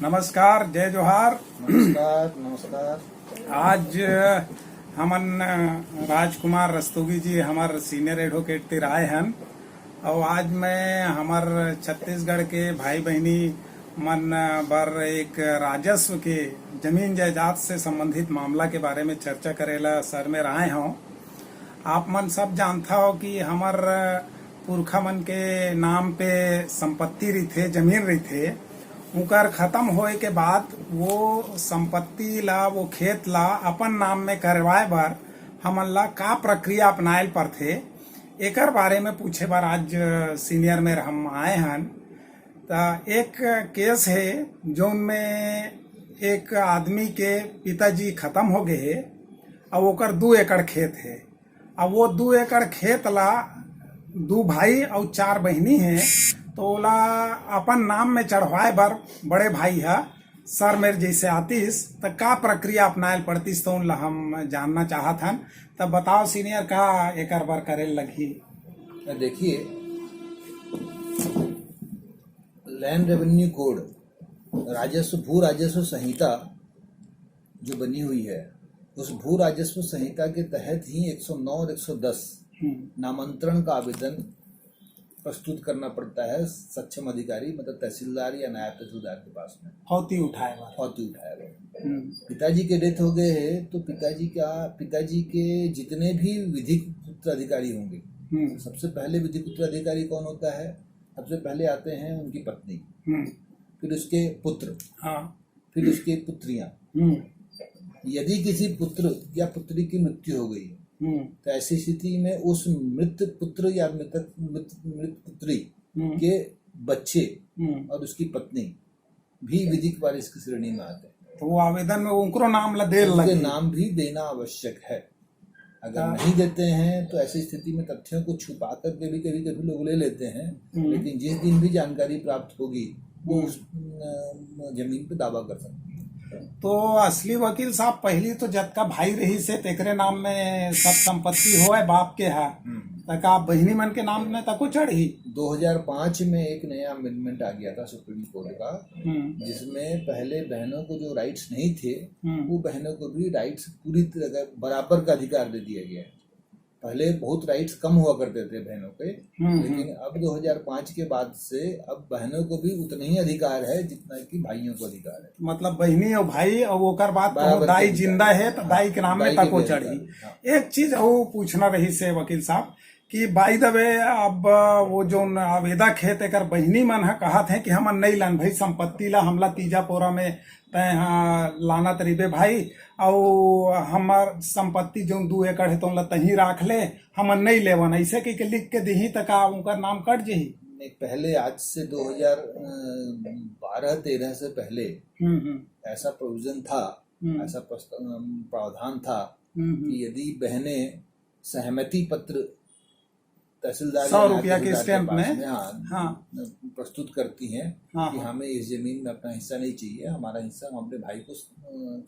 नमस्कार, जय जोहार। नमस्कार नमस्कार। आज हमन राजकुमार रस्तोगी जी हमार सीनियर एडवोकेट तिर आए हन और आज मैं हमार छत्तीसगढ़ के भाई बहनी मन बर एक राजस्व के जमीन जायदाद से संबंधित मामला के बारे में चर्चा करेला सर में आए हों। आप मन सब जानता हो कि हमार पुरखा मन के नाम पे संपत्ति रही जमीन रही उनकर खत्म होए के बाद वो संपत्ति ला वो खेत ला अपन नाम में करवाए बर हमन ला का प्रक्रिया अपनाएल पड़थे एकर बारे में पूछे बर आज सीनियर में हम आए हन। एक केस है जोन में एक आदमी के पिताजी खत्म हो गए है और ओकर 2 एकड़ खेत है। अब वो 2 एकड़ खेत ला 2 भाई और 4 बहनी है तो ओला अपन नाम में चढ़वाए बर बड़े भाई है सर मेरे जैसे आतीस तो का प्रक्रिया अपनाएल पड़तीस तो उनला हम जानना चाहत हन। तब बताओ सीनियर का एकर बर करे लगी। देखिए, लैंड रेवेन्यू कोड भू राजस्व संहिता जो बनी हुई है उस भू राजस्व संहिता के तहत ही 109 और 110 नामांतरण का आवेदन प्रस्तुत करना पड़ता है सक्षम अधिकारी मतलब तहसीलदार या नायब तहसीलदार के पास में हौती उठाए पिताजी के डेथ हो गए हैं तो पिताजी के जितने भी विधिक उत्तराधिकारी होंगे सबसे पहले विधिक उत्तराधिकारी कौन होता है? सबसे पहले आते हैं उनकी पत्नी, फिर उसके पुत्र, फिर उसकी पुत्रियां। यदि किसी पुत्र या पुत्री की मृत्यु हो गई तो ऐसी स्थिति में उस मृत पुत्र या मृत पुत्री के बच्चे और उसकी पत्नी भी विधिक वारिस की श्रेणी में आते हैं। तो वो आवेदन में उनको नाम उनके नाम भी देना आवश्यक है। अगर नहीं देते हैं तो ऐसी स्थिति में तथ्यों को छुपा कर के भी कभी कभी लोग ले लेते हैं, लेकिन जिस दिन भी जानकारी प्राप्त होगी वो उस जमीन पे दावा कर सकते हैं। तो असली वकील साहब पहली तो जब का भाई रही से तेकरे नाम में सब संपत्ति होए बाप के है तक आप बहनी मन के नाम में तको चढ़ी। 2005 में एक नया अमेंडमेंट आ गया था सुप्रीम कोर्ट का जिसमें पहले बहनों को जो राइट्स नहीं थे वो बहनों को भी राइट्स पूरी तरह बराबर का अधिकार दे दिया गया है। पहले बहुत राइट्स कम हुआ करते थे बहनों के, लेकिन अब 2005 के बाद से अब बहनों को भी उतना ही अधिकार है जितना कि भाइयों को अधिकार है। मतलब बहनी और भाई और ओकर बाद तो दाई जिंदा है तो दाई के नाम में तको चढ़ी। एक चीज वो पूछना रही से वकील साहब कि बाई द वे अब वो जो आवेदा खेत एक बहनी मन है कहत है कि हमन नहीं लन भाई संपत्ति ला हमला तीजा पोरा में तय लाना तरीबे भाई और हमार संपत्ति जो 2 एकड़ है तो तही राख ले हमन नहीं लेवन ऐसे कि लिख के दही तक उनका नाम कट जही। नहीं, पहले आज से 2012-13 से पहले ऐसा प्रोविजन था, ऐसा प्रावधान था कि यदि बहनें सहमति पत्र तहसीलदार 100 रुपया के स्टैंप में प्रस्तुत करती हैं कि हमें इस जमीन में अपना हिस्सा नहीं चाहिए, हमारा हिस्सा हम अपने भाई को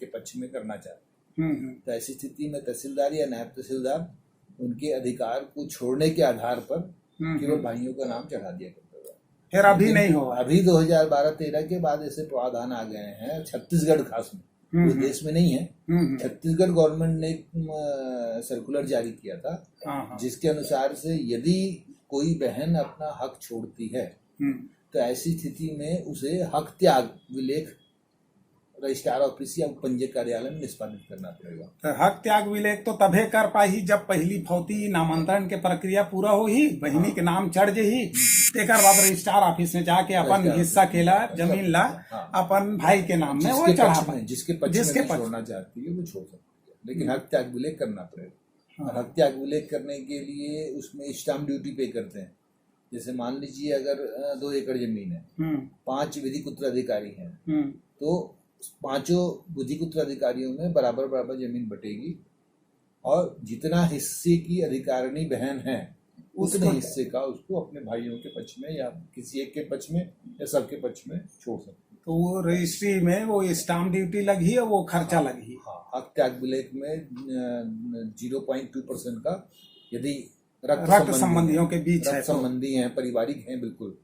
के पक्ष में करना चाहते हैं। तो ऐसी स्थिति में तहसीलदार या नायब तहसीलदार उनके अधिकार को छोड़ने के आधार पर केवल भाइयों का नाम चढ़ा दिया करता था। फिर अभी नहीं हो, अभी 2012-13 के बाद ऐसे प्रावधान आ गए हैं छत्तीसगढ़ खास में, वो देश में नहीं है। छत्तीसगढ़ गवर्नमेंट ने सर्कुलर जारी किया था जिसके अनुसार से यदि कोई बहन अपना हक छोड़ती है तो ऐसी स्थिति में उसे हक त्याग विलेख रजिस्ट्रार ऑफिस या पंजीयक कार्यालय में निष्पादित करना पड़ेगा। तो हक त्याग विलेख तो तभे कर पाही जब पहली फौती नामांतरण के प्रक्रिया पूरा हो ही बहनी के नाम चढ़ जही तेकर बाद रजिस्ट्रार ऑफिस में जाके अपन हिस्सा केला जमीन ला अपन भाई के नाम में वो चढ़ा पाए। जिसके पक्ष में छोड़ना चाहती है वो छोड़ सकती है, लेकिन हक त्याग विलेख करना पड़ेगा। हक त्याग विलेख करने के लिए उसमें स्टाम्प ड्यूटी पे करते हैं। जैसे मान लीजिए अगर 2 एकड़ जमीन है, 5 विधिक उत्तराधिकारी हैं तो 5 विधिक उत्तराधिकारियों में बराबर बराबर जमीन बटेगी और जितना हिस्से की अधिकारिणी बहन है उतने हिस्से का उसको अपने भाइयों के पक्ष में या किसी एक के पक्ष में या सबके पक्ष में छोड़ सकते। तो वो रजिस्ट्री में वो स्टाम्प ड्यूटी लगी और वो खर्चा लगी। हक त्याग विलेख में 0.2% का यदि रक्त संबंधियों के बीच है रक्त संबंधी हैं, पारिवारिक हैं, बिल्कुल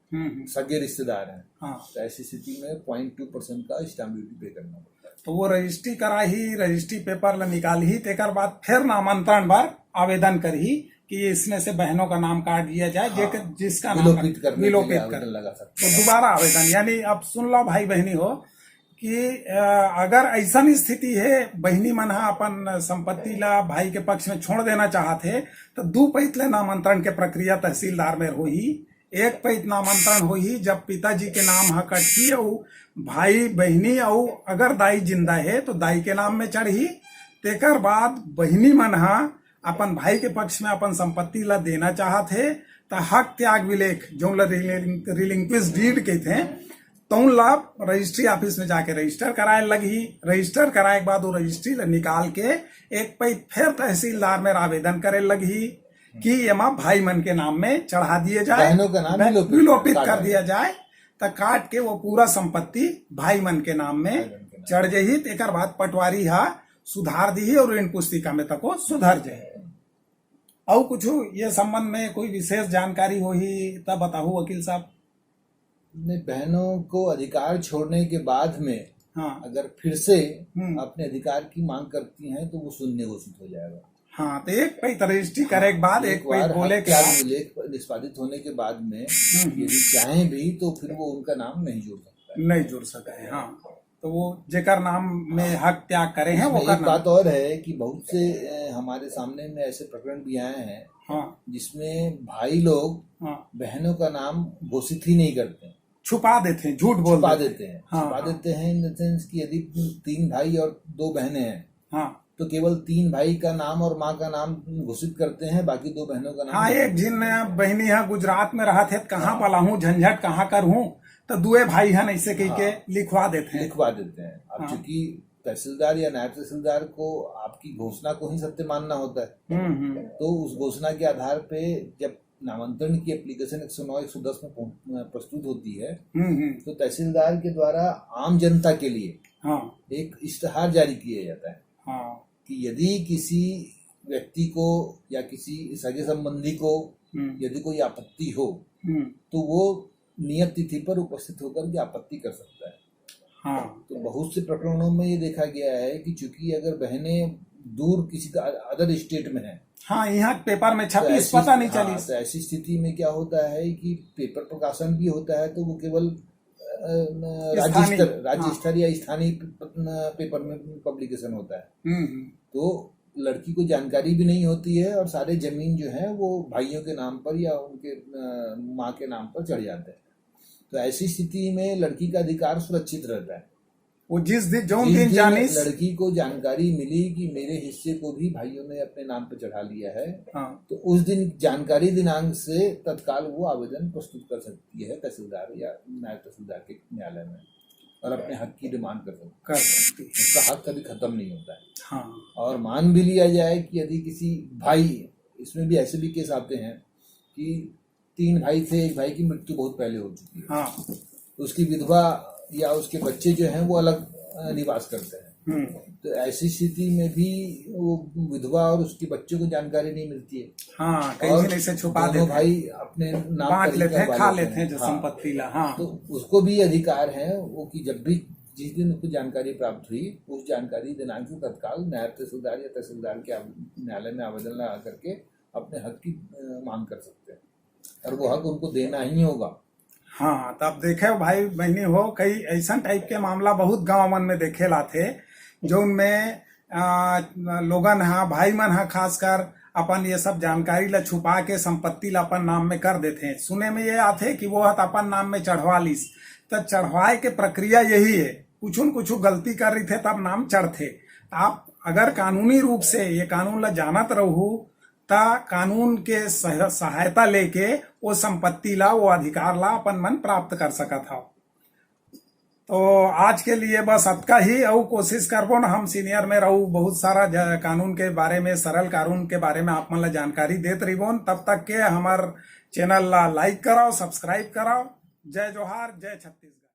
सगे रिश्तेदार हैं। हाँ, तो ऐसी स्थिति में 0.2% का स्टाम्प ड्यूटी पे करना पड़ता है। तो वो रजिस्ट्री करा ही, रजिस्ट्री पेपर ला निकाल ही, तेकर बाद फिर नामांतरण बार आवेदन कर ही कि इसमें से बहनों का नाम काट दिया जाए, जिसका नाम विलोपित करने के लिए विलोपित आवेदन कर लगा सकते तो दोबारा आवेदन। यानी अब सुन लो भाई बहनी हो कि अगर ऐसा स्थिति है बहनी मन हा अपन संपत्ति ला भाई के पक्ष में छोड़ देना चाहते तो 2 पैत ले नामांतरण के प्रक्रिया तहसीलदार में होही। 1 पैत नामांतरण होही जब पिताजी के नाम हा कटही और भाई बहनी और अगर दाई जिंदा है तो दाई के नाम में चढ़ी। तेकर बाद बहनी मन हा अपन भाई के पक्ष में अपन संपत्ति ला देना चाहते तो हक त्याग विलेख जो रिलिंक्विश डीड कहते हैं तो ला रजिस्ट्री ऑफिस में जाके रजिस्टर कराए लगी। रजिस्टर कराए के बाद वो रजिस्ट्री ला निकाल के 1 पैत फिर तहसीलदार में आवेदन करे लगी कि एमा भाई मन के नाम में चढ़ा दिए जाए, बहनों का नाम विलोपित कर दिया जाए तो काट के वो पूरा संपत्ति भाई मन के नाम में चढ़ जाही। तेकर बाद पटवारी हा सुधार दी और ऋण पुस्तिका में तक सुधर जाए। और कुछ ये संबंध में कोई विशेष जानकारी हो ही तब बताओ वकील साहब। बहनों को अधिकार छोड़ने के बाद में हाँ, अगर फिर से अपने अधिकार की मांग करती हैं तो वो शून्य घोषित हो जाएगा। हाँ, तो 1 पैत रजिस्ट्री करे के बाद 1 पैत बोले के विलेख निष्पादित होने के बाद में यदि चाहें भी तो फिर वो उनका नाम नहीं जोड़ सकता, नहीं जुड़ सके। हाँ, तो वो जेकर नाम में हक त्याग करे हैं वो एक बात और है कि बहुत से हमारे सामने में ऐसे प्रकरण भी आए हैं हाँ, जिसमें भाई लोग हाँ, बहनों का नाम घोषित ही नहीं करते, छुपा देते हैं, झूठ बोल देते हैं। हाँ, छुपा देते हैं इन द सेंस कि यदि 3 भाई और 2 बहनें हैं हाँ, तो केवल 3 भाई का नाम और माँ का नाम घोषित करते हैं, बाकी 2 बहनों का नाम। हाँ, एक जिन बहनी है गुजरात में रहा थे कहाँ पला हूँ झंझट कहाँ कर हूँ तो 2 भाई हैं ऐसे कह के लिखवा देते हैं। अब चूंकि तहसीलदार या नायब तहसीलदार को आपकी घोषणा को ही सत्य मानना होता है, तो उस घोषणा के आधार पे जब नामांतरण की एप्लीकेशन 109-110 में प्रस्तुत होती है तो तहसीलदार के द्वारा आम जनता के लिए एक इश्तेहार जारी किया जाता है कि यदि किसी व्यक्ति को या किसी सगे संबंधी को यदि कोई आपत्ति हो तो वो नियत तिथि पर उपस्थित होकर के आपत्ति कर सकता है। हाँ, तो बहुत से प्रकरणों में ये देखा गया है कि चूंकि अगर बहनें दूर किसी अदर स्टेट में है, हाँ, यहाँ पेपर में छपी पता नहीं चली। तो ऐसी स्थिति में क्या होता है कि पेपर प्रकाशन भी होता है तो वो केवल राज्य स्तर या स्थानीय पेपर में पब्लिकेशन होता है। तो लड़की को जानकारी भी नहीं होती है और सारे जमीन जो है वो भाइयों के नाम पर या उनके माँ के नाम पर चढ़ जाते हैं। तो ऐसी स्थिति में लड़की का अधिकार सुरक्षित रहता है। वो जिस दिन जानी लड़की को जानकारी मिली कि मेरे हिस्से को भी भाइयों ने अपने नाम पर चढ़ा लिया है, तो उस दिन जानकारी दिनांक से तत्काल वो आवेदन प्रस्तुत कर सकती है तहसीलदार या नायब तहसीलदार के न्यायालय में और अपने हक की डिमांड कर सकती है। उसका हक कभी खत्म नहीं होता है। हाँ, और मान भी लिया जाए कि यदि किसी भाई, इसमें भी ऐसे भी केस आते हैं कि 3 भाई थे, एक भाई की मृत्यु बहुत पहले हो चुकी है, हाँ, उसकी विधवा या उसके बच्चे जो हैं वो अलग निवास करते हैं, तो ऐसी स्थिति में भी वो विधवा और उसके बच्चों को जानकारी नहीं मिलती है। हाँ, कहीं से छुपा देते, भाई अपने नाम बांट लेते हैं, खा लेते हैं जो संपत्ति ला। हाँ, तो उसको भी अधिकार है वो कि जब भी जिस दिन उसको जानकारी प्राप्त हुई उस जानकारी दिनांक से तत्काल नायब तहसीलदार या तहसीलदार के न्यायालय में आवेदन लगा करके अपने हक की मांग कर सकते हैं और वो हक उनको देना ही होगा। हाँ, तब देखे भाई बहनी हो कई ऐसा टाइप के मामला बहुत गांव मन में देखे लाथे जो उनमें लोगन भाई मन खासकर अपन ये सब जानकारी ला छुपा के संपत्ति ला अपन नाम में कर देते हैं। सुने में ये आते कि वो अपन नाम में चढ़वा लीस, तो चढ़वाए के प्रक्रिया यही है, कुछ गलती कर रही थे तब नाम चढ़ते। आप अगर कानूनी रूप से ये कानून ला जानत रहू ता कानून के सहायता लेके वो संपत्ति ला, वो अधिकार ला अपन मन प्राप्त कर सकत था। तो आज के लिए बस अतका ही, और कोशिश करबो ना हम सीनियर में रहू बहुत सारा कानून के बारे में, सरल कानून के बारे में आप मन ला जानकारी देत रहिबोन। तब तक के हमार चैनल ला लाइक कराओ, सब्सक्राइब कराओ। जय जोहार, जय छत्तीसगढ़।